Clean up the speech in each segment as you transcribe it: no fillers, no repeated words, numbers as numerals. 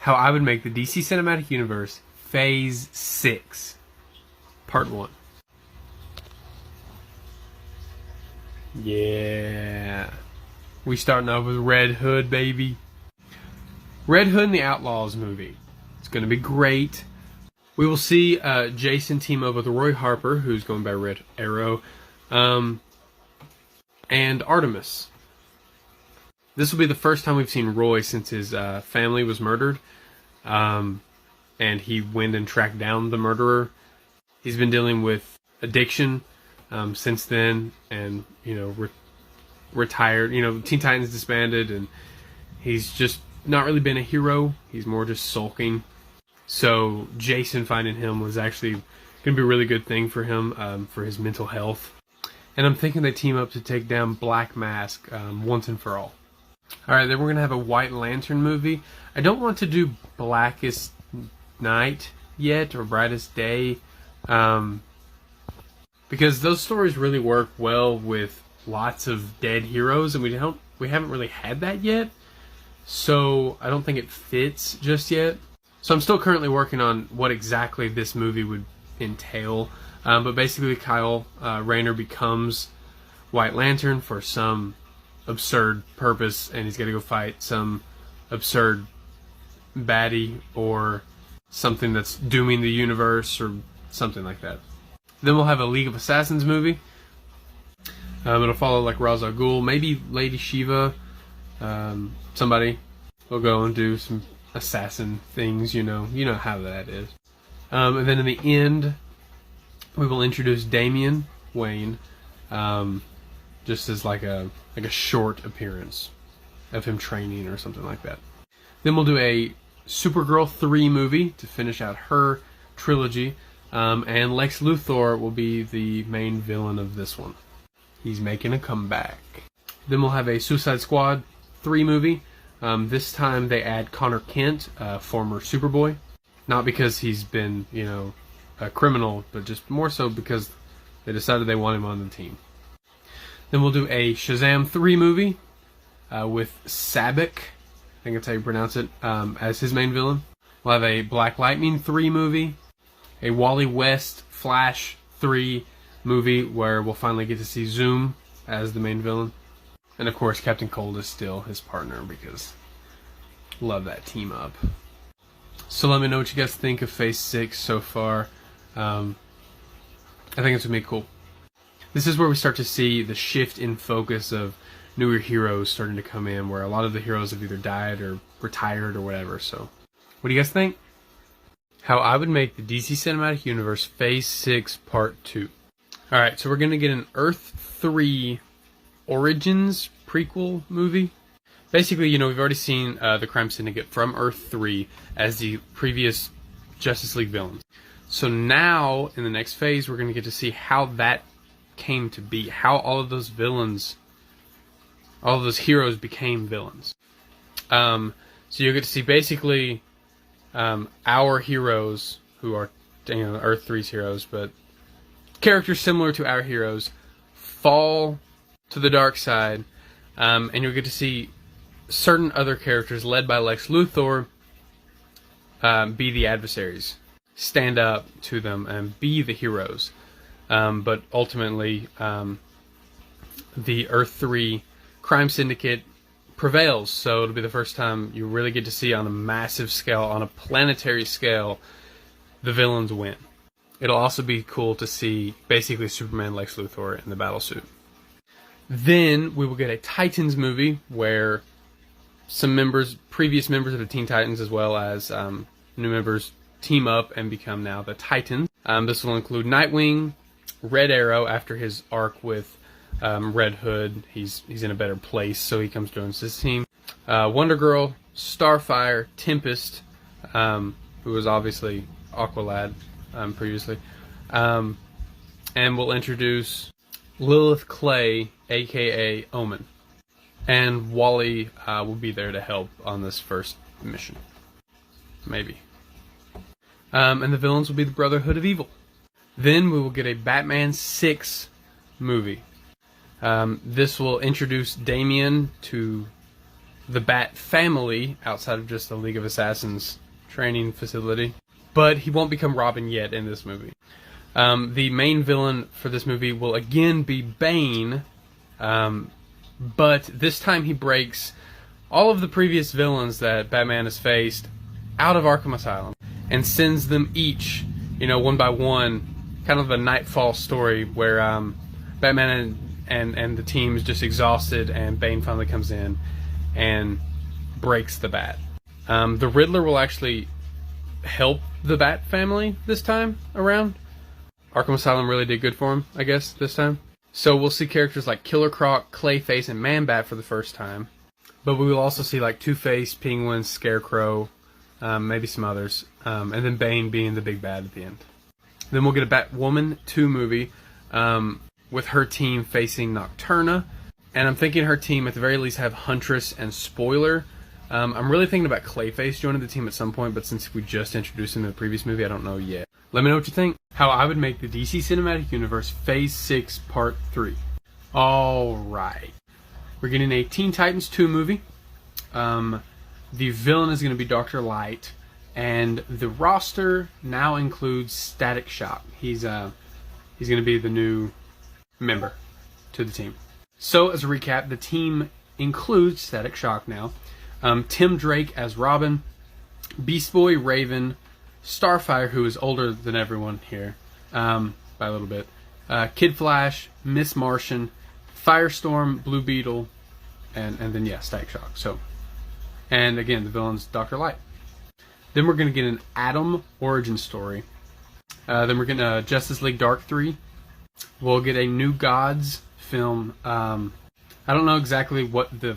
How I would make the DC Cinematic Universe Phase 6, Part 1. Yeah. We starting off with Red Hood, baby. Red Hood and the Outlaws movie. It's going to be great. We will see Jason team up with Roy Harper, who's going by Red Arrow, and Artemis. This will be the first time we've seen Roy since his family was murdered, and he went and tracked down the murderer. He's been dealing with addiction since then, and retired. Teen Titans disbanded, and he's just not really been a hero. He's more just sulking. So Jason finding him was actually going to be a really good thing for him, for his mental health. And I'm thinking they team up to take down Black Mask once and for all. Alright, then we're going to have a White Lantern movie. I don't want to do Blackest Night yet, or Brightest Day, because those stories really work well with lots of dead heroes, and we haven't really had that yet. So I don't think it fits just yet. So I'm still currently working on what exactly this movie would entail. But basically Kyle Rayner becomes White Lantern for some absurd purpose, and he's got to go fight some absurd baddie or something that's dooming the universe or something like that. Then we'll have a League of Assassins movie. It'll follow like Ra's al Ghul, maybe Lady Shiva. Somebody will go and do some assassin things, you know how that is. And then in the end, we will introduce Damian Wayne, just as like a short appearance of him training or something like that. Then we'll do a Supergirl 3 movie to finish out her trilogy, and Lex Luthor will be the main villain of this one. He's making a comeback. Then we'll have a Suicide Squad 3 movie. This time they add Connor Kent, former Superboy. Not because he's been, a criminal, but just more so because they decided they want him on the team. Then we'll do a Shazam 3 movie with Sabek, I think that's how you pronounce it, as his main villain. We'll have a Black Lightning 3 movie, a Wally West Flash 3 movie where we'll finally get to see Zoom as the main villain. And of course, Captain Cold is still his partner because love that team up. So let me know what you guys think of Phase 6 so far. I think it's going to be cool. This is where we start to see the shift in focus of newer heroes starting to come in, where a lot of the heroes have either died or retired or whatever. So, what do you guys think? How I would make the DC Cinematic Universe Phase 6 Part 2. Alright, so we're going to get an Earth 3 Origins prequel movie. Basically, we've already seen the Crime Syndicate from Earth 3 as the previous Justice League villains. So now, in the next phase, we're going to get to see how that came to be. How all of those villains, all of those heroes became villains. So you'll get to see basically our heroes, who are Earth 3's heroes, but characters similar to our heroes, fall to the dark side, and you'll get to see certain other characters led by Lex Luthor be the adversaries, stand up to them and be the heroes. But ultimately, the Earth 3 Crime Syndicate prevails, so it'll be the first time you really get to see on a massive scale, on a planetary scale, the villains win. It'll also be cool to see basically Superman, Lex Luthor in the battlesuit. Then we will get a Titans movie where some previous members of the Teen Titans, as well as new members, team up and become now the Titans. This will include Nightwing, Red Arrow after his arc with Red Hood. He's in a better place, so he comes joins this team. Wonder Girl, Starfire, Tempest, who was obviously Aqualad previously, and we'll introduce Lilith Clay, aka Omen, and Wally will be there to help on this first mission, maybe. And the villains will be the Brotherhood of Evil. Then we will get a Batman 6 movie. This will introduce Damian to the Bat family outside of just the League of Assassins training facility. But he won't become Robin yet in this movie. The main villain for this movie will again be Bane, but this time he breaks all of the previous villains that Batman has faced out of Arkham Asylum and sends them each, one by one, kind of a Nightfall story where Batman and the team is just exhausted, and Bane finally comes in and breaks the Bat. The Riddler will actually help the Bat family this time around. Arkham Asylum really did good for him, I guess, this time. So we'll see characters like Killer Croc, Clayface, and Man-Bat for the first time. But we will also see like Two-Face, Penguin, Scarecrow, maybe some others. And then Bane being the big bad at the end. Then we'll get a Batwoman 2 movie with her team facing Nocturna. And I'm thinking her team at the very least have Huntress and Spoiler. I'm really thinking about Clayface joining the team at some point, but since we just introduced him in the previous movie, I don't know yet. Let me know what you think. How I would make the DC Cinematic Universe Phase 6 Part 3. Alright. We're getting a Teen Titans 2 movie. The villain is going to be Dr. Light. And the roster now includes Static Shock. He's going to be the new member to the team. So, as a recap, the team includes Static Shock now. Tim Drake as Robin, Beast Boy, Raven, Starfire, who is older than everyone here by a little bit, Kid Flash, Miss Martian, Firestorm, Blue Beetle, and then Static Shock. So, and again, the villain's Dr. Light. Then we're going to get an Atom origin story. Then we're getting a Justice League Dark 3. We'll get a New Gods film. I don't know exactly what the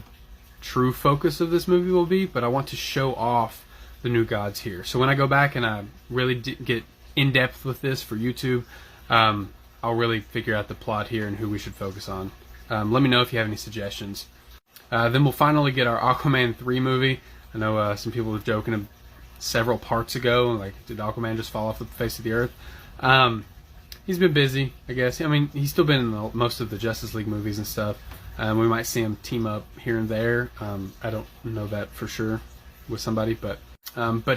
true focus of this movie will be, but I want to show off the New Gods here. So when I go back and I really get in depth with this for YouTube, I'll really figure out the plot here and who we should focus on. Let me know if you have any suggestions. Then we'll finally get our Aquaman 3 movie. I know some people were joking several parts ago, like, did Aquaman just fall off the face of the earth? He's been busy, I guess. I mean, he's still been in most of the Justice League movies and stuff. We might see him team up here and there. I don't know that for sure with somebody, but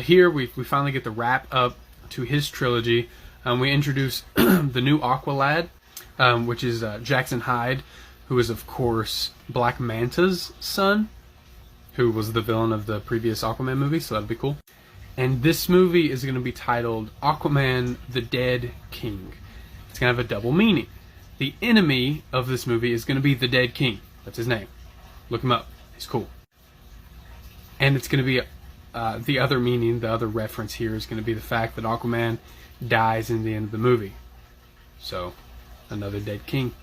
here we finally get the wrap up to his trilogy. We introduce the new Aqualad, which is Jackson Hyde, who is of course Black Manta's son, who was the villain of the previous Aquaman movie, so that'd be cool. And this movie is going to be titled Aquaman the Dead King. It's going to have a double meaning. The enemy of this movie is going to be the Dead King. That's his name. Look him up. He's cool. And it's going to be the other meaning, the other reference here is going to be the fact that Aquaman dies in the end of the movie. So, another Dead King.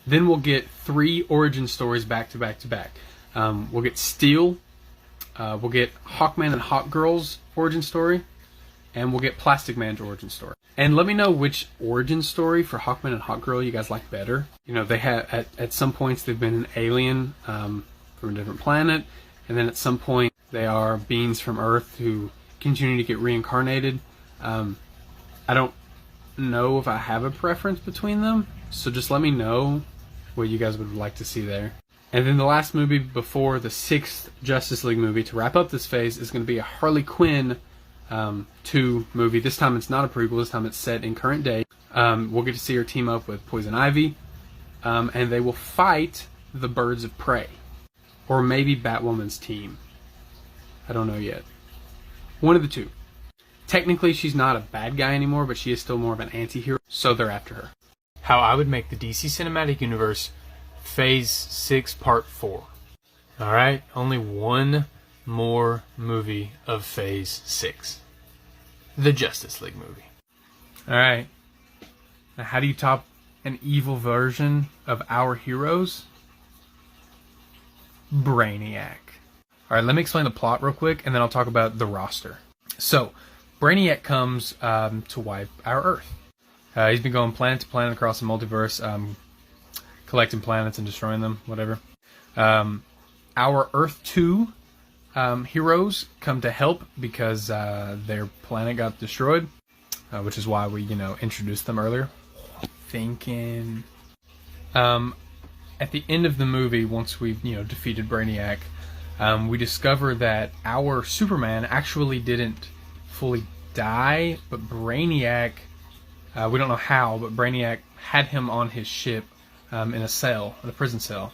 Then we'll get 3 origin stories back to back to back. We'll get Steel. We'll get Hawkman and Hawkgirl's origin story. And we'll get Plastic Man's origin story. And let me know which origin story for Hawkman and Hawkgirl you guys like better. They have at some points they've been an alien from a different planet, and then at some point they are beings from Earth who continue to get reincarnated. I don't know if I have a preference between them, so just let me know what you guys would like to see there. And then the last movie before the 6th Justice League movie to wrap up this phase is going to be a Harley Quinn 2 movie. This time it's not a prequel, this time it's set in current day. We'll get to see her team up with Poison Ivy, and they will fight the Birds of Prey. Or maybe Batwoman's team. I don't know yet. One of the two. Technically she's not a bad guy anymore, but she is still more of an anti-hero, so they're after her. How I would make the DC Cinematic Universe Phase 6 Part 4. Alright, only one more movie of Phase 6. The Justice League movie. Alright. Now how do you top an evil version of our heroes? Brainiac. Alright, let me explain the plot real quick, and then I'll talk about the roster. So, Brainiac comes to wipe our Earth. He's been going planet to planet across the multiverse, collecting planets and destroying them, whatever. Our Earth 2 heroes come to help because their planet got destroyed, which is why we, introduced them earlier. Thinking. At the end of the movie, once we've, defeated Brainiac, we discover that our Superman actually didn't fully die, but Brainiac, we don't know how, but Brainiac had him on his ship in a cell, in a prison cell.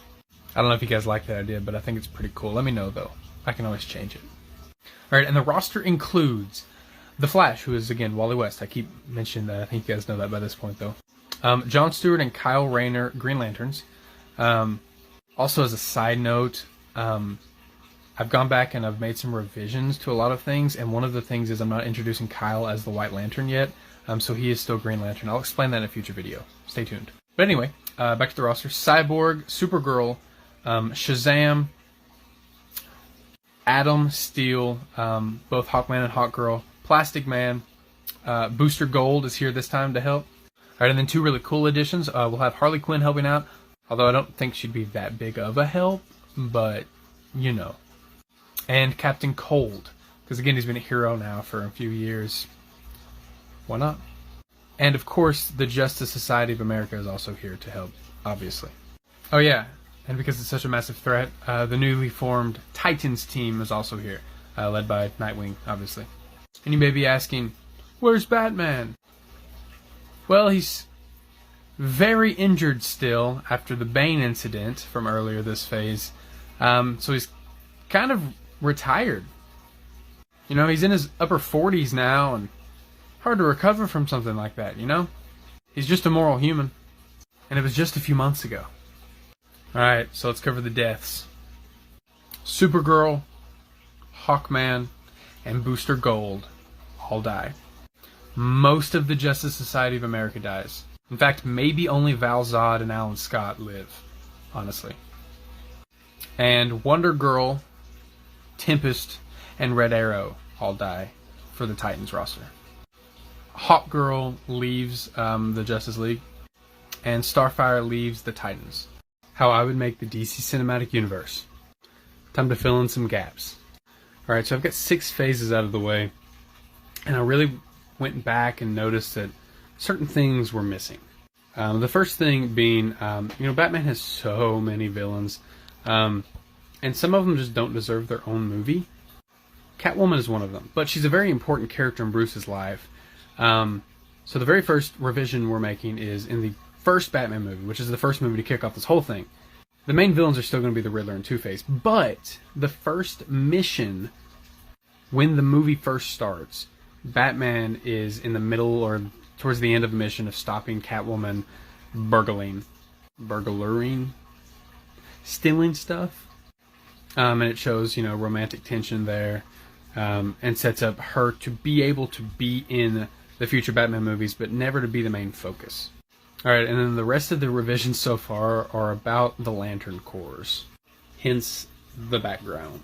I don't know if you guys like that idea, but I think it's pretty cool. Let me know, though. I can always change it. Alright, and the roster includes The Flash, who is, again, Wally West. I keep mentioning that. I think you guys know that by this point, though. John Stewart and Kyle Rayner, Green Lanterns. Also, as a side note, I've gone back and I've made some revisions to a lot of things, and one of the things is I'm not introducing Kyle as the White Lantern yet, so he is still Green Lantern. I'll explain that in a future video. Stay tuned. But anyway, back to the roster. Cyborg, Supergirl, Shazam, Atom, Steel, both Hawkman and Hawkgirl, Plastic Man, Booster Gold is here this time to help. Alright, and then two really cool additions. We'll have Harley Quinn helping out, although I don't think she'd be that big of a help, but, you know. And Captain Cold, because again, he's been a hero now for a few years. Why not? And of course, the Justice Society of America is also here to help, obviously. Oh yeah, and because it's such a massive threat, the newly formed Titans team is also here, led by Nightwing, obviously. And you may be asking, where's Batman? Well, he's very injured still after the Bane incident from earlier this phase. So he's kind of retired. You know, he's in his upper 40s now, and hard to recover from something like that, you know? He's just a moral human. And it was just a few months ago. Alright, so let's cover the deaths. Supergirl, Hawkman, and Booster Gold all die. Most of the Justice Society of America dies. In fact, maybe only Val Zod and Alan Scott live, honestly. And Wonder Girl, Tempest, and Red Arrow all die for the Titans roster. Hawkgirl leaves the Justice League, and Starfire leaves the Titans. How I would make the DC Cinematic Universe. Time to fill in some gaps. Alright, so I've got 6 phases out of the way, and I really went back and noticed that certain things were missing. The first thing being, you know, Batman has so many villains, and some of them just don't deserve their own movie. Catwoman is one of them, but she's a very important character in Bruce's life. So the very first revision we're making is in the first Batman movie, which is the first movie to kick off this whole thing. The main villains are still going to be the Riddler and Two-Face, but the first mission, when the movie first starts, Batman is in the middle or towards the end of a mission of stopping Catwoman burglaring, stealing stuff. And it shows, you know, romantic tension there, and sets up her to be able to be in the future Batman movies, but never to be the main focus. Alright, and then the rest of the revisions so far are about the Lantern Corps, hence the background.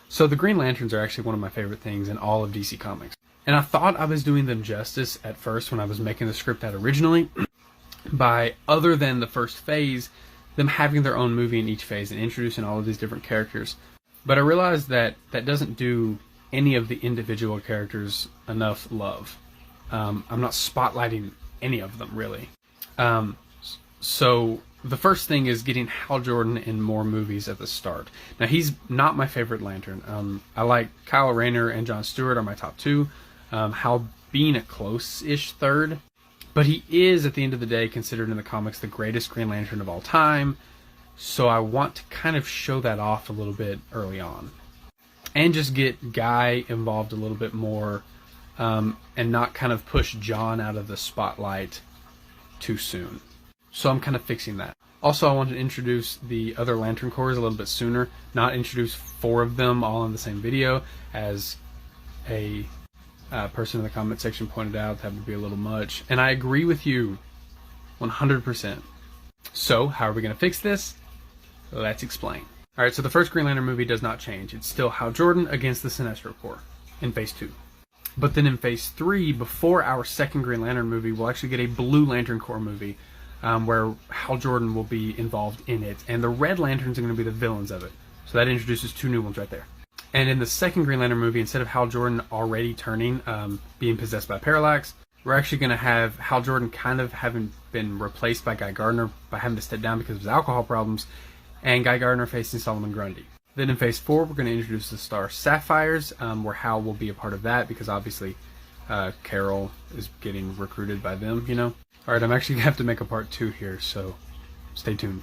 So the Green Lanterns are actually one of my favorite things in all of DC Comics. And I thought I was doing them justice at first when I was making the script out originally, by, other than the first phase, them having their own movie in each phase and introducing all of these different characters. But I realized that that doesn't do any of the individual characters enough love. I'm not spotlighting any of them, really. So the first thing is getting Hal Jordan in more movies at the start. Now, he's not my favorite Lantern. I like Kyle Rayner and John Stewart are my top 2. Hal being a close-ish third. But he is, at the end of the day, considered in the comics the greatest Green Lantern of all time. So I want to kind of show that off a little bit early on. And just get Guy involved a little bit more, and not kind of push John out of the spotlight too soon. So I'm kind of fixing that. Also, I want to introduce the other Lantern Corps a little bit sooner, not introduce 4 of them all in the same video, as a person in the comment section pointed out that would be a little much. And I agree with you 100%. So, how are we going to fix this? Let's explain. Alright, so the first Green Lantern movie does not change. It's still Hal Jordan against the Sinestro Corps in Phase 2. But then in Phase 3, before our second Green Lantern movie, we'll actually get a Blue Lantern Corps movie, where Hal Jordan will be involved in it. And the Red Lanterns are going to be the villains of it. So that introduces 2 new ones right there. And in the second Green Lantern movie, instead of Hal Jordan already turning, being possessed by Parallax, we're actually going to have Hal Jordan kind of having been replaced by Guy Gardner by having to step down because of his alcohol problems, and Guy Gardner facing Solomon Grundy. Then in phase 4, we're going to introduce the Star Sapphires, where Hal will be a part of that because obviously Carol is getting recruited by them, you know. Alright, I'm actually going to have to make a part 2 here, so stay tuned.